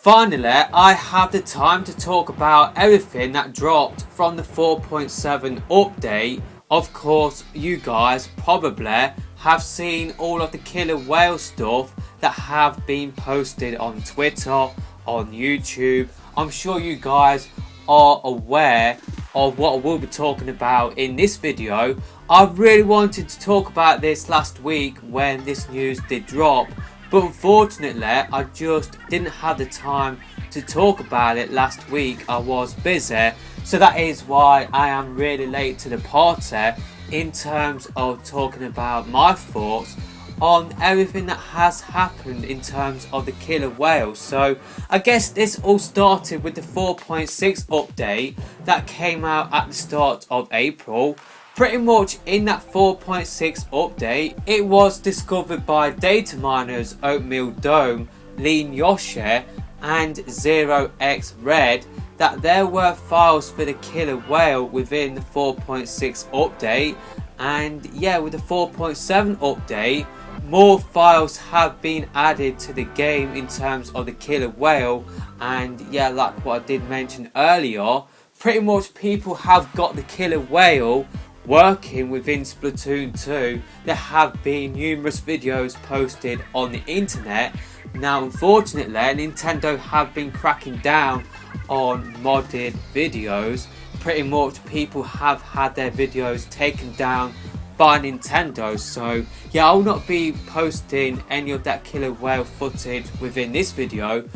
Finally, I have the time to talk about everything that dropped from the 4.7 update. Of course, you guys probably have seen all of the killer whale stuff that have been posted on Twitter, on YouTube. I'm sure you guys are aware of what we'll be talking about in this video. I really wanted to talk about this last week when this news did drop, but unfortunately I just didn't have the time to talk about it last week. I was busy, so that is why I am really late to the party in terms of talking about my thoughts on everything that has happened in terms of the killer whale. So I guess this all started with the 4.6 update that came out at the start of April. Pretty much in that 4.6 update, it was discovered by data miners Oatmeal Dome, Lean Yoshi and 0xRed that there were files for the killer whale within the 4.6 update. And yeah, with the 4.7 update, more files have been added to the game in terms of the killer whale. And yeah, like what I did mention earlier, pretty much people have got the killer whale working within Splatoon 2. There have been numerous videos posted on the internet. Now unfortunately, Nintendo have been cracking down on modded videos. Pretty much people have had their videos taken down by Nintendo, so yeah, I will not be posting any of that killer whale footage within this video,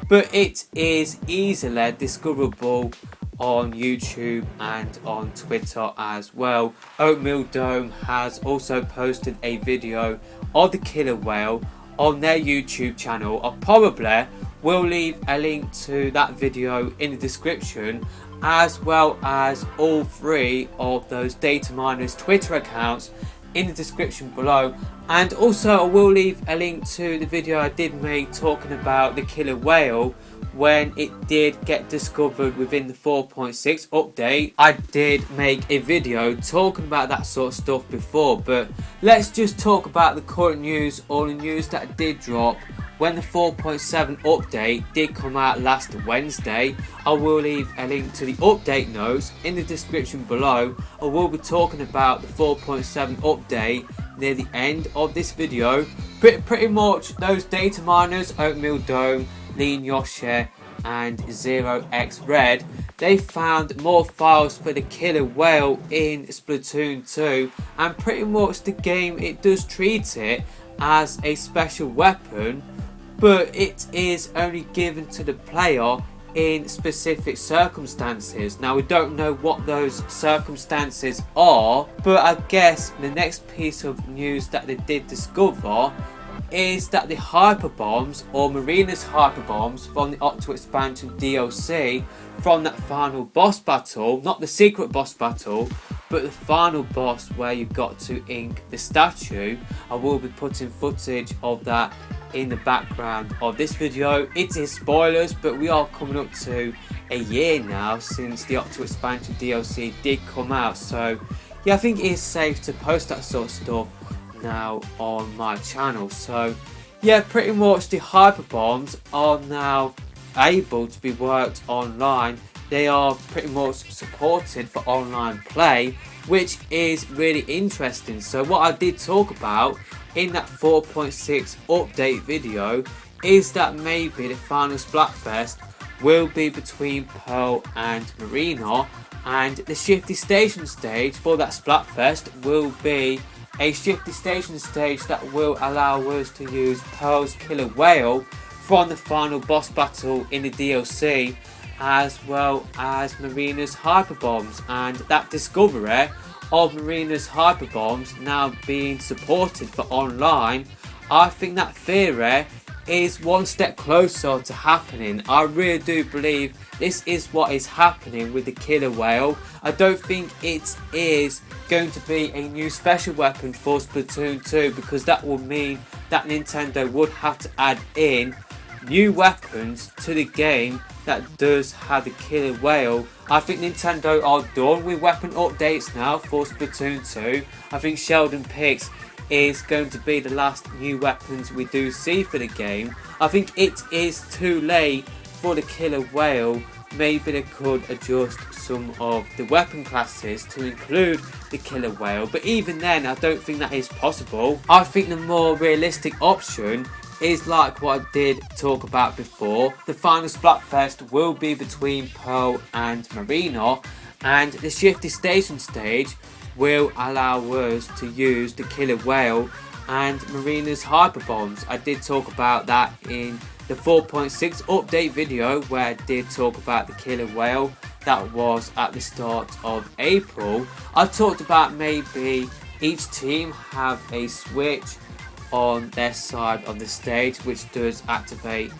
but it is easily discoverable on YouTube and on Twitter as well. Oatmeal Dome has also posted a video of the killer whale on their YouTube channel. I probably will leave a link to that video in the description, as well as all three of those data miners Twitter accounts in the description below. And also I will leave a link to the video I did make talking about the killer whale when it did get discovered within the 4.6 update. I did make a video talking about that sort of stuff before, but let's just talk about the current news, or the news that did drop when the 4.7 update did come out last Wednesday. I will leave a link to the update notes in the description below. I will be talking about the 4.7 update near the end of this video. Pretty much those data miners, Oatmeal Dome, Lean Yoshi and 0xRed, they found more files for the killer whale in Splatoon 2, and pretty much the game, it does treat it as a special weapon, but it is only given to the player in specific circumstances. Now we don't know what those circumstances are, but I guess the next piece of news that they did discover is that the hyper bombs, or Marina's hyper bombs from the Octo expansion DLC, from that final boss battle, not the secret boss battle, but the final boss where you got to ink the statue. I will be putting footage of that in the background of this video. It is spoilers, but we are coming up to a year now since the Octo expansion DLC did come out, so yeah, I think it is safe to post that sort of stuff now on my channel. So yeah, pretty much the hyper bombs are now able to be worked online. They are pretty much supported for online play, which is really interesting. So what I did talk about in that 4.6 update video is that maybe the Final Splatfest will be between Pearl and Marina, and the Shifty Station stage for that Splatfest will be a Shifty Station stage that will allow us to use Pearl's killer whale from the final boss battle in the DLC, as well as Marina's hyper bombs. And that discovery of Marina's hyper bombs now being supported for online, I think that theory is one step closer to happening. I really do believe this is what is happening with the killer whale. I don't think it is going to be a new special weapon for Splatoon 2, because that would mean that Nintendo would have to add in new weapons to the game that does have the killer whale. I think Nintendo are done with weapon updates now for Splatoon 2. I think Sheldon Picks is going to be the last new weapons we do see for the game. I think it is too late for the killer whale, maybe they could adjust some of the weapon classes to include the killer whale, but even then I don't think that is possible. I think the more realistic option is like what I did talk about before. The Final Splatfest will be between Pearl and Marina, and the Shifty Station stage will allow us to use the killer whale and Marina's hyper bombs. I did talk about that in the 4.6 update video where I did talk about the killer whale. That was at the start of April. I talked about maybe each team have a switch on their side of the stage which does activate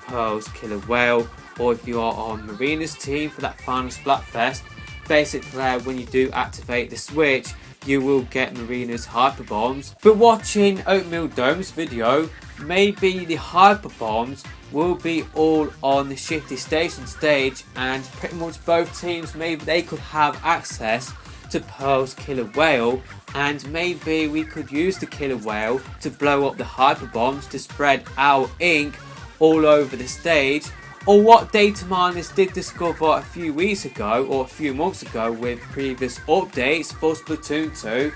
Pearl's killer whale, or if you are on Marina's team for that Final Splatfest, basically when you do activate the switch you will get Marina's hyper bombs. But watching Oatmeal Dome's video, maybe the hyper bombs will be all on the Shifty Station stage, and pretty much both teams, maybe they could have access to Pearl's killer whale, and maybe we could use the killer whale to blow up the hyper bombs to spread our ink all over the stage. Or what data miners did discover a few weeks ago or a few months ago with previous updates for Splatoon 2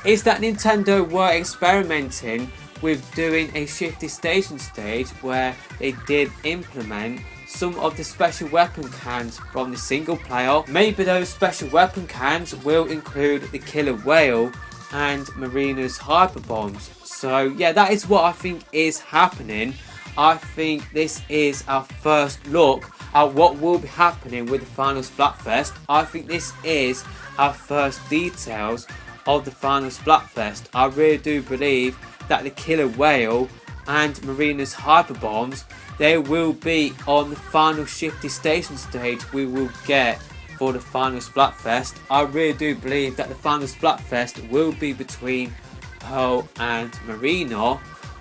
is that Nintendo were experimenting with doing a Shifty Station stage where they did implement some of the special weapon cans from the single player. Maybe those special weapon cans will include the killer whale and Marina's hyper bombs. So yeah, that is what I think is happening. I think this is our first look at what will be happening with the Final Splatfest. I think this is our first details of the Final Splatfest. I really do believe that the killer whale and Marina's hyper bombs, they will be on the final Shifty Station stage we will get for the Final Splatfest. I really do believe that the Final Splatfest will be between Pearl and Marina.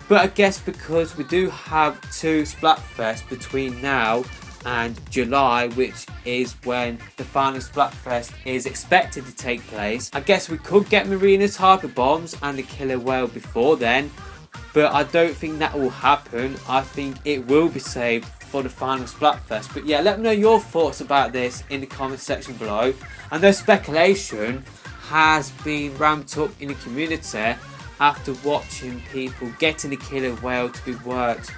But I guess because we do have two Splatfests between now and July, which is when the Final Splatfest is expected to take place, I guess we could get Marina's hyper bombs and the killer whale before then. But I don't think that will happen. I think it will be saved for the Final Splatfest. But yeah, let me know your thoughts about this in the comment section below. And the speculation has been ramped up in the community after watching people getting the killer whale to be worked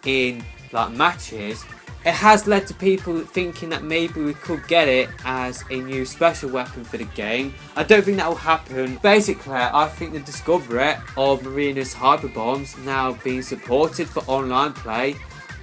in like matches. It has led to people thinking that maybe we could get it as a new special weapon for the game. I don't think that will happen. Basically, I think the discovery of Marina's hyper bombs now being supported for online play,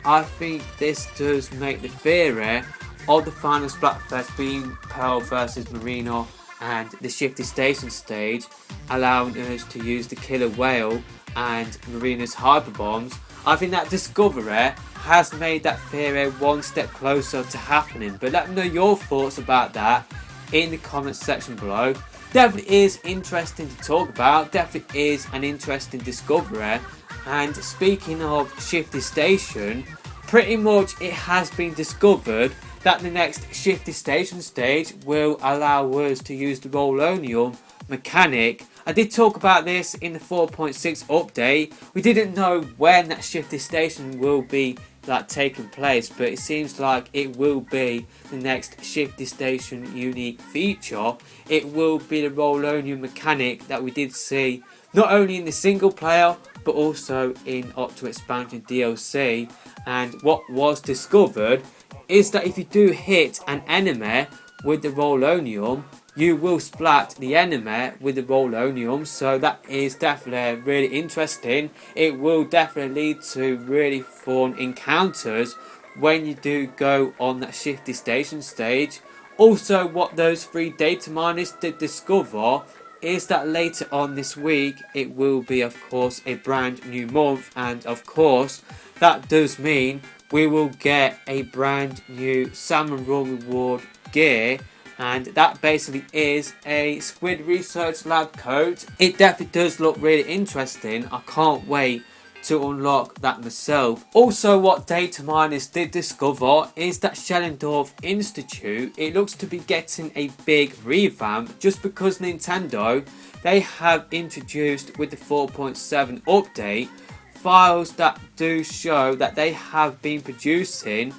I think this does make the theory of the Final Splatfest being Pearl versus Marina and the Shifty Station stage, allowing us to use the killer whale and Marina's hyper bombs. I think that discovery has made that theory one step closer to happening. But let me know your thoughts about that in the comments section below. Definitely is interesting to talk about, definitely is an interesting discovery. And speaking of Shifty Station, pretty much it has been discovered that the next Shifty Station stage will allow us to use the Rollonium mechanic. I did talk about this in the 4.6 update. We didn't know when that Shifty Station will be taking place, but it seems like it will be the next Shifty Station unique feature. It will be the Rollonium mechanic that we did see not only in the single player but also in Octo Expansion DLC. And what was discovered is that if you do hit an enemy with the Rollonium, you will splat the enemy with the Rollonium. So that is definitely really interesting. It will definitely lead to really fun encounters when you do go on that Shifty Station stage. Also, what those three data miners did discover is that later on this week it will be, of course, a brand new month, and of course that does mean we will get a brand new Salmon Run reward gear, and that basically is a Squid Research Lab coat. It definitely does look really interesting. I can't wait to unlock that myself. Also, what data miners did discover is that Shellendorf Institute, it looks to be getting a big revamp just because Nintendo, they have introduced with the 4.7 update files that do show that they have been producing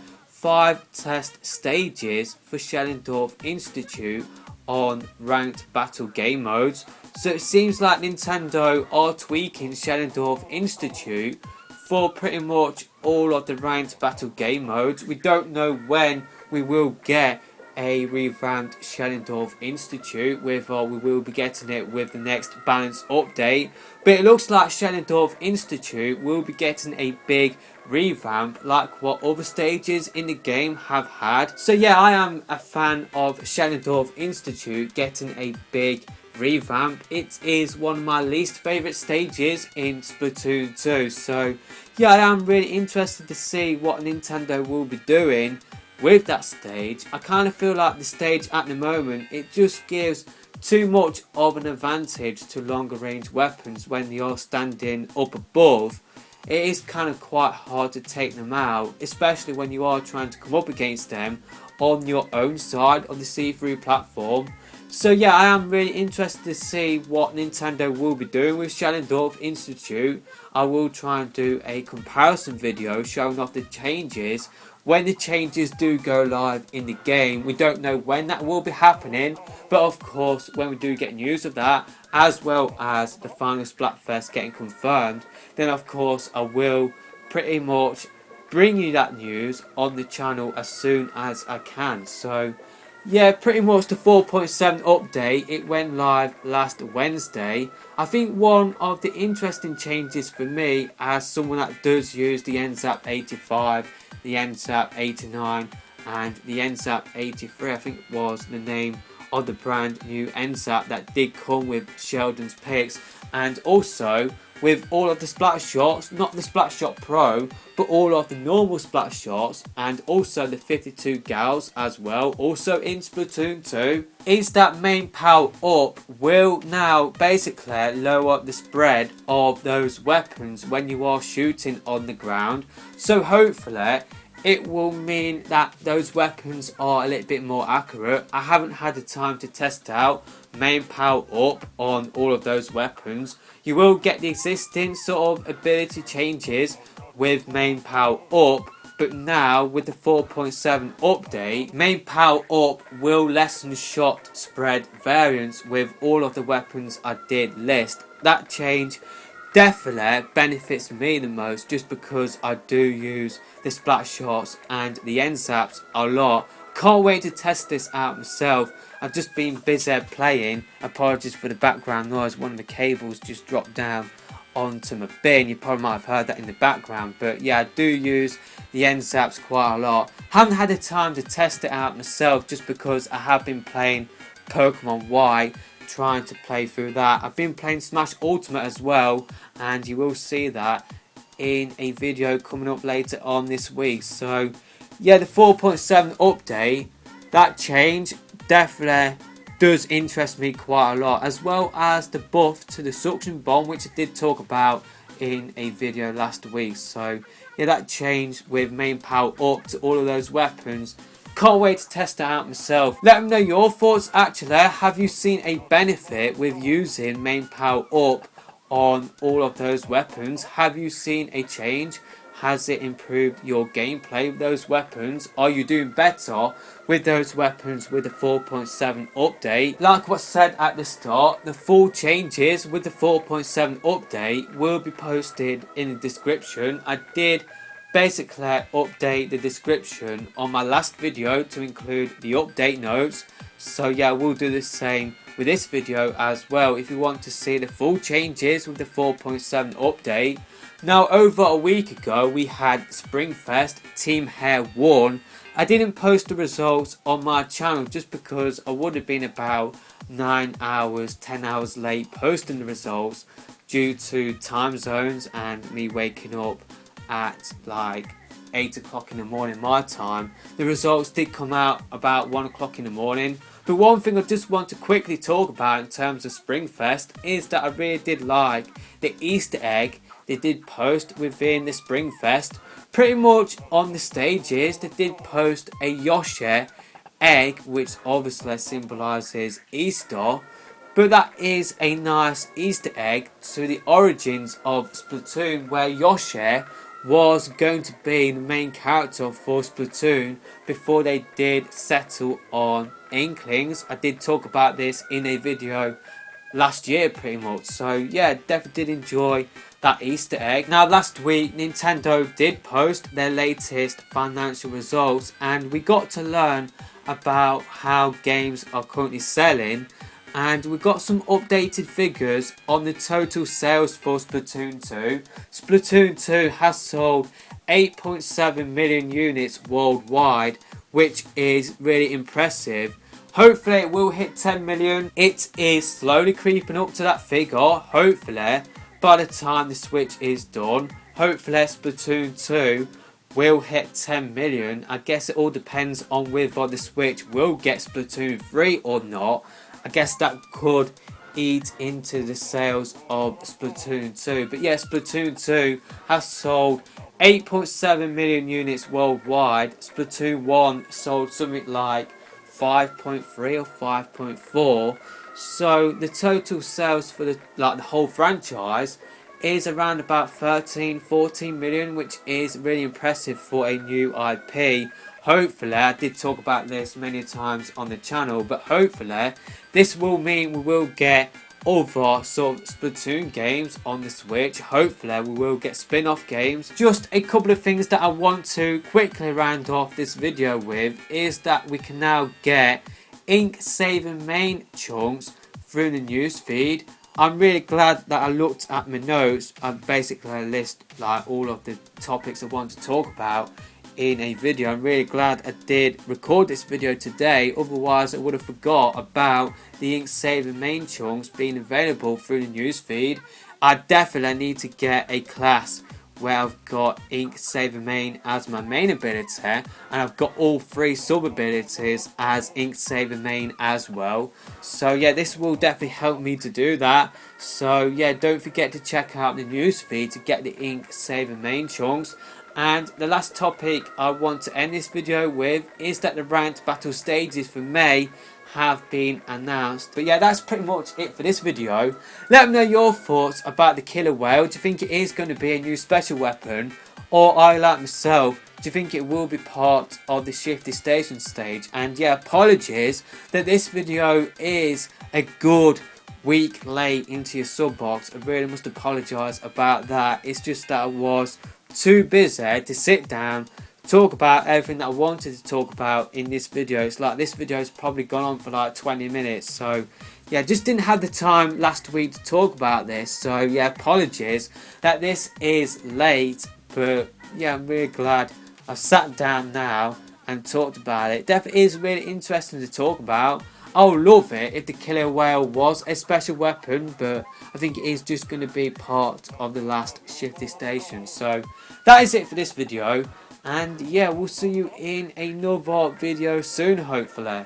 5 test stages for Schellendorf Institute on ranked battle game modes. So it seems like Nintendo are tweaking Schellendorf Institute for pretty much all of the ranked battle game modes. We don't know when we will get a revamped Schellendorf Institute, whether we will be getting it with the next balance update, but it looks like Schellendorf Institute will be getting a big revamp like what other stages in the game have had. So yeah, I am a fan of Schellendorf Institute getting a big revamp. It is one of my least favourite stages in Splatoon 2, so yeah, I am really interested to see what Nintendo will be doing with that stage. I kind of feel like the stage at the moment, it just gives too much of an advantage to longer range weapons when they are standing up above. It is kind of quite hard to take them out, especially when you are trying to come up against them on your own side of the see-through platform. So yeah, I am really interested to see what Nintendo will be doing with Schellendorf Institute. I will try and do a comparison video showing off the changes when the changes do go live in the game. We don't know when that will be happening, but of course when we do get news of that, as well as the Final Splatfest getting confirmed, then of course I will pretty much bring you that news on the channel as soon as I can. So yeah, pretty much the 4.7 update, it went live last Wednesday. I think one of the interesting changes for me, as someone that does use the NZAP 85, the NZAP 89 and the NZAP 83, I think was the name of the brand new NZAP that did come with Sheldon's picks, and also with all of the splatter shots, not the Splatshot Pro, but all of the normal splatter shots, and also the 52 gals as well, also in Splatoon 2, is that main power up will now basically lower the spread of those weapons when you are shooting on the ground. So hopefully it will mean that those weapons are a little bit more accurate. I haven't had the time to test out main power up on all of those weapons. You will get the existing sort of ability changes with main power up, but now with the 4.7 update, main power up will lessen shot spread variance with all of the weapons I did list. That change definitely benefits me the most, just because I do use the splat shots and the NZAPs a lot. Can't wait to test this out myself. I've just been busy playing. Apologies for the background noise, one of the cables just dropped down onto my bin. You probably might have heard that in the background, but yeah, I do use the NZAPs quite a lot. Haven't had the time to test it out myself just because I have been playing Pokemon Y, trying to play through that. I've been playing Smash Ultimate as well, and you will see that in a video coming up later on this week. So yeah, the 4.7 update, that change definitely does interest me quite a lot, as well as the buff to the suction bomb, which I did talk about in a video last week. So yeah, that change with main power up to all of those weapons, can't wait to test it out myself. Let me know your thoughts actually. Have you seen a benefit with using main power up on all of those weapons? Have you seen a change? Has it improved your gameplay with those weapons? Are you doing better with those weapons with the 4.7 update? Like what said at the start, the full changes with the 4.7 update will be posted in the description. I did basically update the description on my last video to include the update notes. So yeah, we'll do the same with this video as well if you want to see the full changes with the 4.7 update. Now, over a week ago we had Springfest, Team Hair won. I didn't post the results on my channel just because I would have been about 9 hours, 10 hours late posting the results due to time zones and me waking up at like 8 o'clock in the morning my time. The results did come out about 1 o'clock in the morning. But one thing I just want to quickly talk about in terms of Springfest is that I really did like the Easter egg they did post within the Springfest. Pretty much on the stages they did post a Yoshi egg, which obviously symbolises Easter. But that is a nice Easter egg to the origins of Splatoon, where Yoshi was going to be the main character for Splatoon before they did settle on Inklings. I did talk about this in a video last year pretty much, so yeah, definitely did enjoy that Easter egg. Now last week Nintendo did post their latest financial results and we got to learn about how games are currently selling, and we got some updated figures on the total sales for Splatoon 2. Splatoon 2 has sold 8.7 million units worldwide, which is really impressive. Hopefully it will hit 10 million. It is slowly creeping up to that figure. Hopefully by the time the Switch is done, hopefully Splatoon 2 will hit 10 million. I guess it all depends on whether the Switch will get Splatoon 3 or not. I guess that could eat into the sales of Splatoon 2. But yeah, Splatoon 2 has sold 8.7 million units worldwide. Splatoon 1 sold something like 5.3 or 5.4. So the total sales for the whole franchise is around about 13-14 million, which is really impressive for a new IP. Hopefully, I did talk about this many times on the channel, but hopefully this will mean we will get other sort of Splatoon games on the Switch. Hopefully we will get spin-off games. Just a couple of things that I want to quickly round off this video with is that we can now get ink saving main chunks through the newsfeed. I'm really glad that I looked at my notes and basically list like all of the topics I want to talk about in a video. I'm really glad I did record this video today, otherwise I would have forgot about the ink saving main chunks being available through the newsfeed. I definitely need to get a class where I've got ink saving main as my main ability and I've got all three sub abilities as ink saving main as well. So yeah, this will definitely help me to do that. So yeah, don't forget to check out the newsfeed to get the ink saving main chunks. And the last topic I want to end this video with is that the ranked battle stages for May have been announced. But yeah, that's pretty much it for this video. Let me know your thoughts about the killer whale. Do you think it is going to be a new special weapon? Or I, like myself, do you think it will be part of the Shifty Station stage? And yeah, apologies that this video is a good week late into your sub box. I really must apologise about that. It's just that I was too busy to sit down, talk about everything that I wanted to talk about in this video. It's like this video has probably gone on for like 20 minutes. So yeah, just didn't have the time last week to talk about this. So yeah, apologies that this is late. But yeah, I'm really glad I've sat down now and talked about it. Definitely is really interesting to talk about. I would love it if the killer whale was a special weapon, but I think it is just going to be part of the last Shifty Station. So that is it for this video, and yeah, we'll see you in another video soon, hopefully.